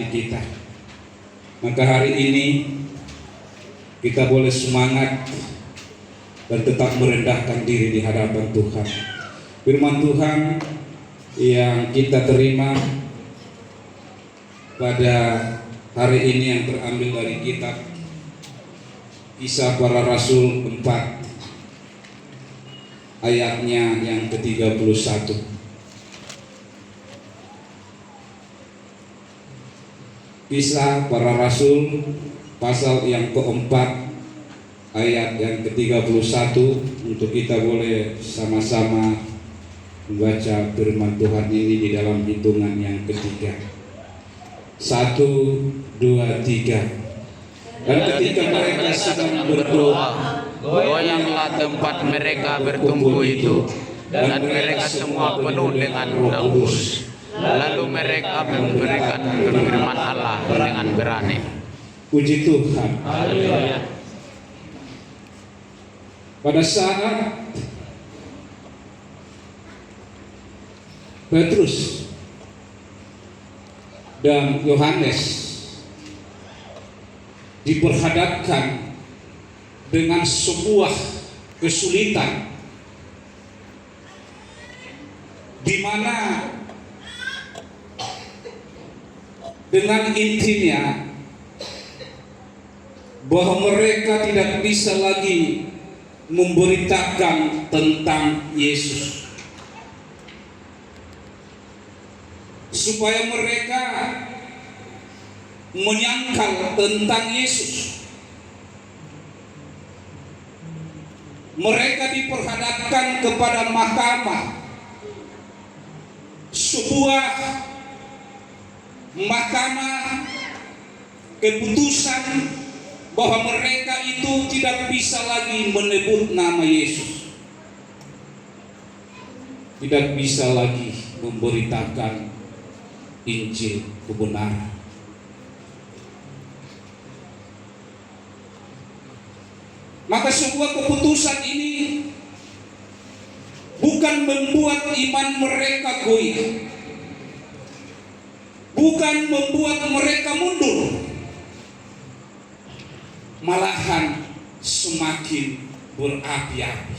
hati kita. Maka hari ini kita boleh semangat dan tetap merendahkan diri di hadapan Tuhan. Firman Tuhan yang kita terima pada hari ini yang terambil dari kitab Kisah Para Rasul 4 ayatnya yang ke-31. Kisah Para Rasul pasal yang keempat ayat yang ke-31, untuk kita boleh sama-sama membaca firman Tuhan ini di dalam hitungan yang ketiga. 1, 2, 3. Dan ketika mereka sedang berdoa, goyanglah tempat mereka bertumbuh itu, dan mereka semua penuh dengan roh kudus. Lalu mereka memberikan firman Allah dengan berani. Puji Tuhan. Haleluya. Pada saat Petrus dan Yohanes diperhadapkan dengan sebuah kesulitan, di mana dengan intinya bahwa mereka tidak bisa lagi memberitakan tentang Yesus, supaya mereka menyangkal tentang Yesus. Mereka diperhadapkan kepada mahkamah, sebuah mahkamah keputusan bahwa mereka itu tidak bisa lagi menyebut nama Yesus, tidak bisa lagi memberitakan Injil kebenaran. Maka sebuah keputusan ini bukan membuat iman mereka goyah, bukan membuat mereka mundur, malahan semakin berapi-api.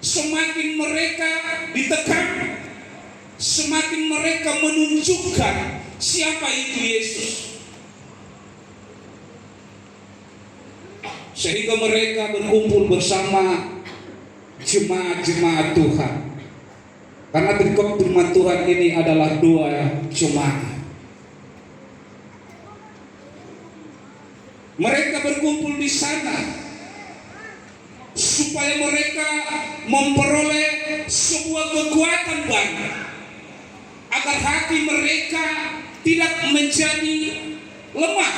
Semakin mereka ditekan, semakin mereka menunjukkan siapa itu Yesus, sehingga mereka berkumpul bersama jemaat-jemaat Tuhan. Karena berkat firman Tuhan ini adalah dua jemaat. Mereka berkumpul di sana supaya mereka memperoleh sebuah kekuatan baru, agar hati mereka tidak menjadi lemah,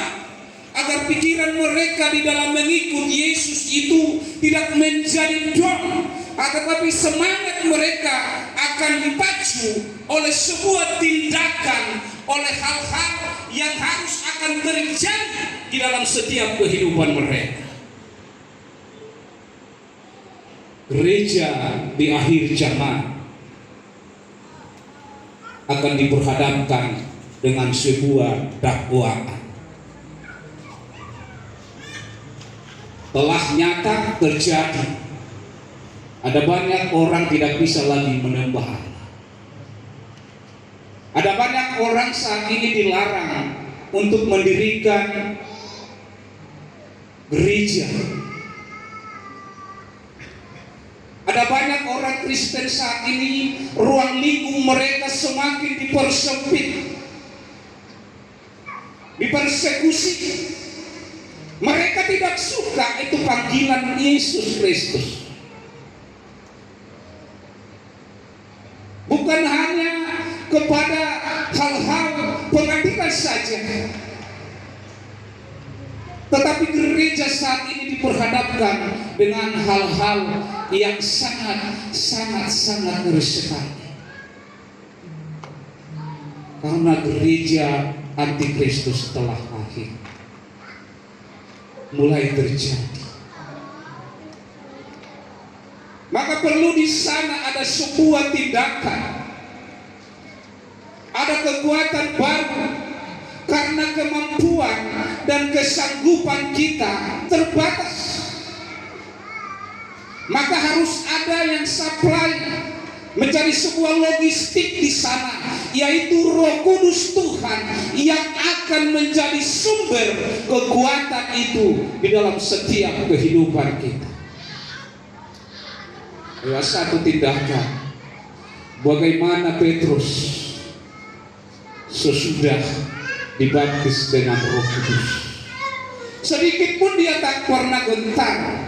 agar pikiran mereka di dalam mengikut Yesus itu tidak menjadi down, tetapi semangat mereka akan dipacu oleh sebuah tindakan, oleh hal-hal yang harus akan terjadi di dalam setiap kehidupan mereka. Gereja di akhir zaman akan diperhadapkan dengan sebuah dakwaan. Telah nyata terjadi, ada banyak orang tidak bisa lagi menyembah Allah. Ada banyak orang saat ini dilarang untuk mendirikan gereja. Ada banyak orang Kristen saat ini ruang lingkup mereka semakin dipersempit, dipersekusi. Mereka tidak suka itu panggilan Yesus Kristus. Bukan hanya kepada hal-hal pengadilan saja, tetapi gereja saat ini diperhadapkan dengan hal-hal yang sangat riskan. Karena gereja antikristus telah lahir, mulai terjadi. Maka perlu di sana ada sebuah tindakan, kekuatan baru karena kemampuan dan kesanggupan kita terbatas. Maka harus ada yang supply, menjadi sebuah logistik di sana, yaitu Roh Kudus Tuhan yang akan menjadi sumber kekuatan itu di dalam setiap kehidupan kita. Ya, satu tindakan bagaimana Petrus sesudah dibaptis dengan Roh Kudus. Sedikit pun dia tak pernah gentar,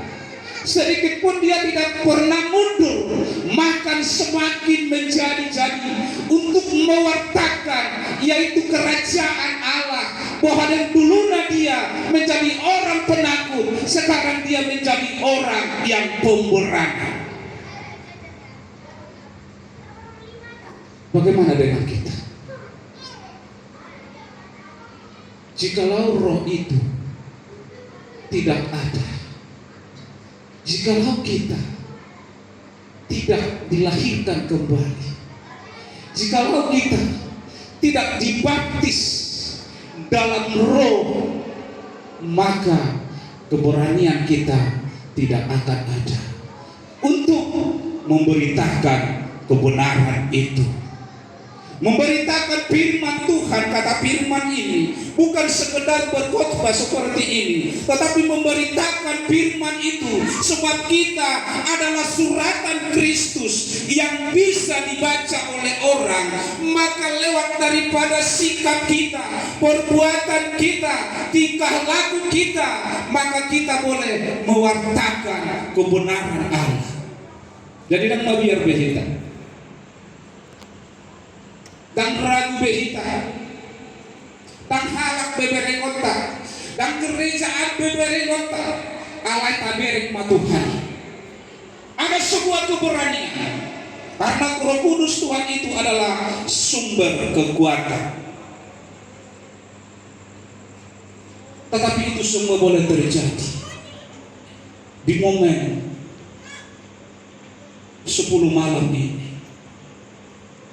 sedikit pun dia tidak pernah mundur, makan semakin menjadi-jadi untuk mewartakan yaitu kerajaan Allah. Bahwa dan dulunya dia menjadi orang penakut, sekarang dia menjadi orang yang pemberani. Bagaimana dengan kita? Jikalau roh itu tidak ada, jikalau kita tidak dilahirkan kembali, jikalau kita tidak dibaptis dalam roh, maka keberanian kita tidak akan ada untuk memberitakan kebenaran itu. Memberitakan firman Tuhan. Kata firman ini bukan sekedar berkhotbah seperti ini, tetapi memberitakan firman itu, sebab kita adalah suratan Kristus yang bisa dibaca oleh orang. Maka lewat daripada sikap kita, perbuatan kita, tingkah laku kita, maka kita boleh mewartakan kebenaran Allah. Jadi dan biar behita dan ragu behita, dan halak bebereng otak, dan kerajaan bebereng otak, alai tabereng matuhan. Ada sebuah keberanian, karena Roh Kudus Tuhan itu adalah sumber kekuatan. Tetapi itu semua boleh terjadi di momen 10 malam ini.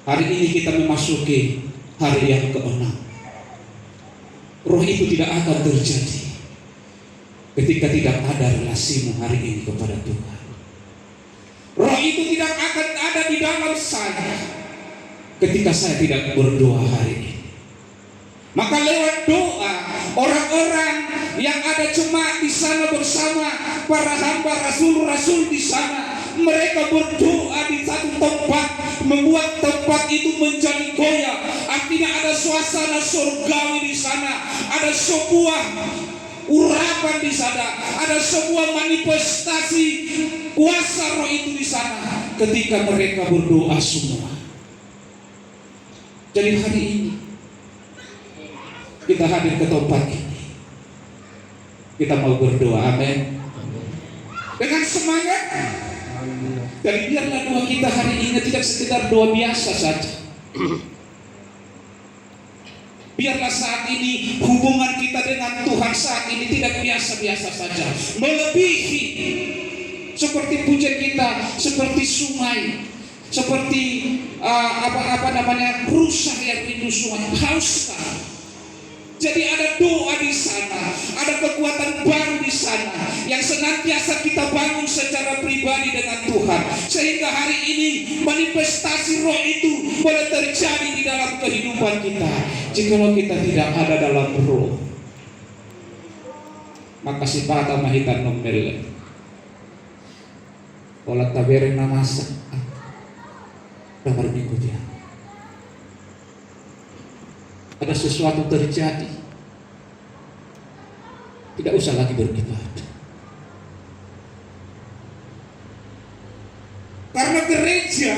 Hari ini kita memasuki hari yang ke-6. Roh itu tidak akan terjadi ketika tidak ada relasimu hari ini kepada Tuhan. Roh itu tidak akan ada di dalam saya ketika saya tidak berdoa hari ini. Maka lewat doa, orang-orang yang ada cuma di sana bersama para hamba rasul-rasul di sana, mereka berdoa di satu tempat, membuat tempat itu menjadi goyah. Artinya ada suasana surgawi di sana, ada sebuah urapan di sana, ada sebuah manifestasi kuasa roh itu di sana ketika mereka berdoa semua. Jadi hari ini kita hadir ke tempat ini, kita mau berdoa, amin, dengan semangat. Dan biarlah doa kita hari ini tidak sekedar doa biasa saja. Biarlah saat ini hubungan kita dengan Tuhan saat ini tidak biasa-biasa saja, melebihi seperti pujian kita, seperti sungai, seperti rusa yang rindu sungai, haus sekali. Jadi ada doa di sana, ada kekuatan baru di sana yang senantiasa kita bangun secara pribadi dengan Tuhan, sehingga hari ini manifestasi roh itu boleh terjadi di dalam kehidupan kita. Jikalau kita tidak ada dalam roh, maka si pata mahitan nomel olah tabereng namasa kamar minggu dia. Ada sesuatu terjadi, tidak usah lagi beribadah, karena gereja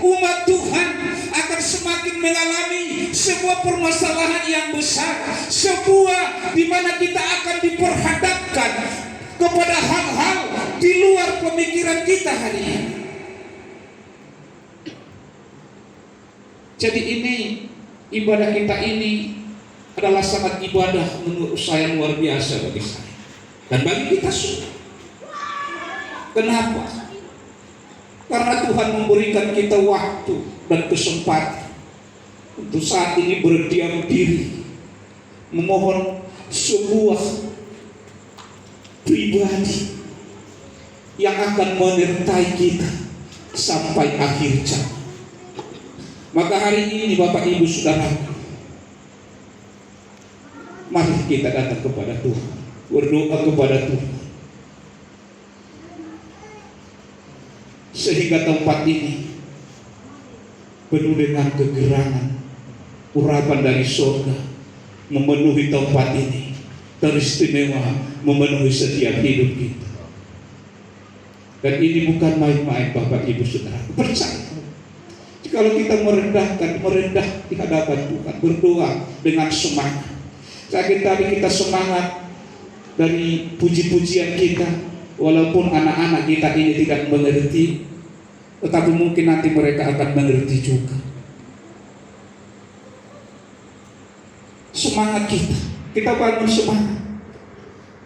umat Tuhan akan semakin mengalami sebuah permasalahan yang besar, sebuah di mana kita akan diperhadapkan kepada hal-hal di luar pemikiran kita hari ini. Jadi ini ibadah kita ini adalah sangat ibadah menurut saya luar biasa bagi saya dan bagi kita semua. Kenapa? Karena Tuhan memberikan kita waktu dan kesempatan untuk saat ini berdiam diri, memohon sebuah pribadi yang akan menyertai kita sampai akhir zaman. Maka hari ini Bapak Ibu Saudara, mari kita datang kepada Tuhan, berdoa kepada Tuhan, sehingga tempat ini penuh dengan kegerangan, urapan dari surga memenuhi tempat ini, teristimewa memenuhi setiap hidup kita. Dan ini bukan main-main Bapak Ibu Saudara. Percaya, kalau kita merendah di hadapan Tuhan, berdoa dengan semangat. Sakit tadi kita semangat dari puji-pujian kita, walaupun anak-anak kita ini tidak mengerti, tetapi mungkin nanti mereka akan mengerti juga. Semangat kita bangun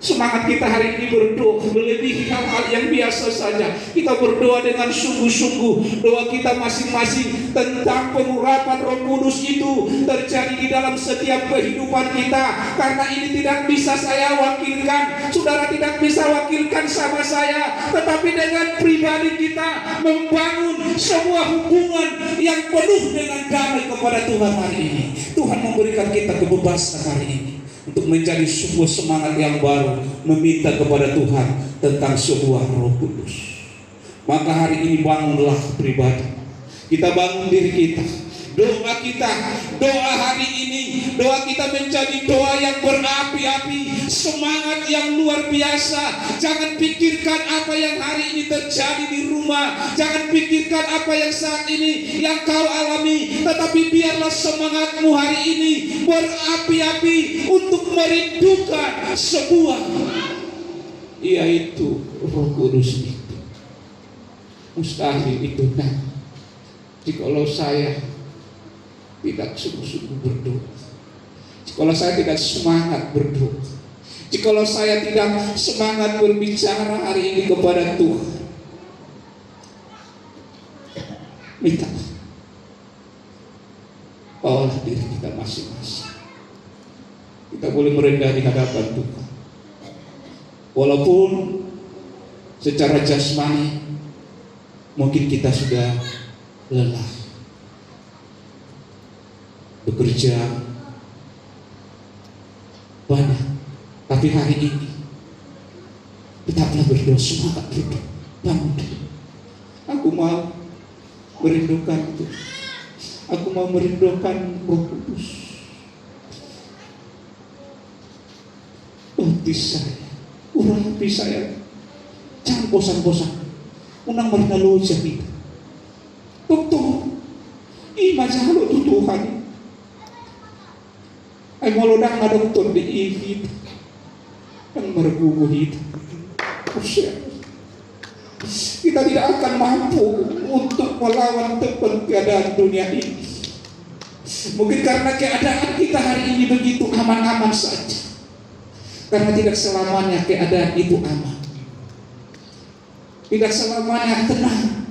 semangat kita hari ini berdoa melebihi hal-hal yang biasa saja. Kita berdoa dengan sungguh-sungguh. Doa kita masing-masing tentang pengurapan Roh Kudus itu terjadi di dalam setiap kehidupan kita. Karena ini tidak bisa saya wakilkan, saudara tidak bisa wakilkan sama saya, tetapi dengan pribadi kita membangun sebuah hubungan yang penuh dengan damai kepada Tuhan hari ini. Tuhan memberikan kita kebebasan hari ini untuk menjadi sebuah semangat yang baru, meminta kepada Tuhan tentang sebuah Roh Kudus. Maka hari ini bangunlah pribadi, kita bangun diri kita, doa hari ini, doa kita menjadi doa yang berapi-api, semangat yang luar biasa. Jangan pikirkan apa yang hari ini terjadi di rumah, jangan pikirkan apa yang saat ini yang kau alami, tetapi biarlah semangatmu hari ini berapi-api untuk merindukan sebuah, yaitu Roh Kudus itu. Mustahil itu jikalau saya tidak sungguh-sungguh berdoa, jikalau saya tidak semangat berdoa, jikalau saya tidak semangat berbicara hari ini kepada Tuhan. Minta bawalah diri kita masing-masing. Kita boleh merendah di hadapan Tuhan, walaupun secara jasmani mungkin kita sudah lelah bekerja banyak, tapi hari ini tetaplah berdoa, semangat berdoa, bangun. Aku mau merindukan itu, aku mau merindukan Roh Kudus. Baptis saya, urapi saya, jangan bosan-bosan. Unang marnaloja kita, doktor, imajalo tutuhan. Ay molodang na doktor di ihit ang marguguhit. Kita tidak akan mampu untuk melawan tempat keadaan dunia ini. Mungkin karena keadaan kita hari ini begitu aman-aman saja. Karena tidak selamanya keadaan itu aman, tidak selamanya tenang.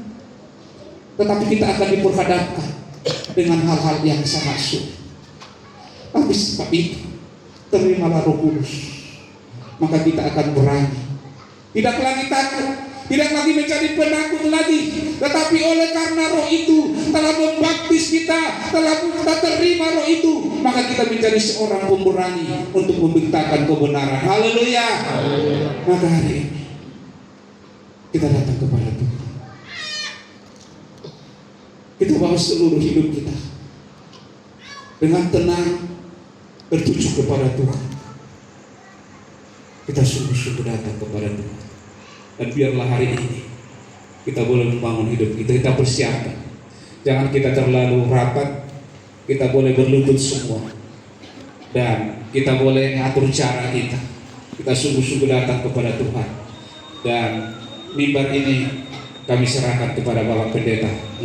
Tetapi kita akan diperhadapkan dengan hal-hal yang sangat sulit. Tapi sebab itu, terimalah Roh Kudus, maka kita akan berani, tidak lagi takut, tidak lagi menjadi penakut lagi, tetapi oleh karena Roh itu telah membaptis kita, telah kita terima Roh itu, maka kita menjadi seorang pemberani untuk memberitakan kebenaran. Haleluya. Maka hari ini kita datang kepada Tuhan, kita bawa seluruh hidup kita dengan tenang bertuju kepada Tuhan. Kita sungguh-sungguh datang kepada Tuhan. Dan biarlah hari ini kita boleh membangun hidup kita. Kita persiapkan, jangan kita terlalu rapat. Kita boleh berlutut semua, dan kita boleh ngatur cara kita. Kita sungguh-sungguh datang kepada Tuhan. Dan mimbar ini kami serahkan kepada Bapak Pendeta.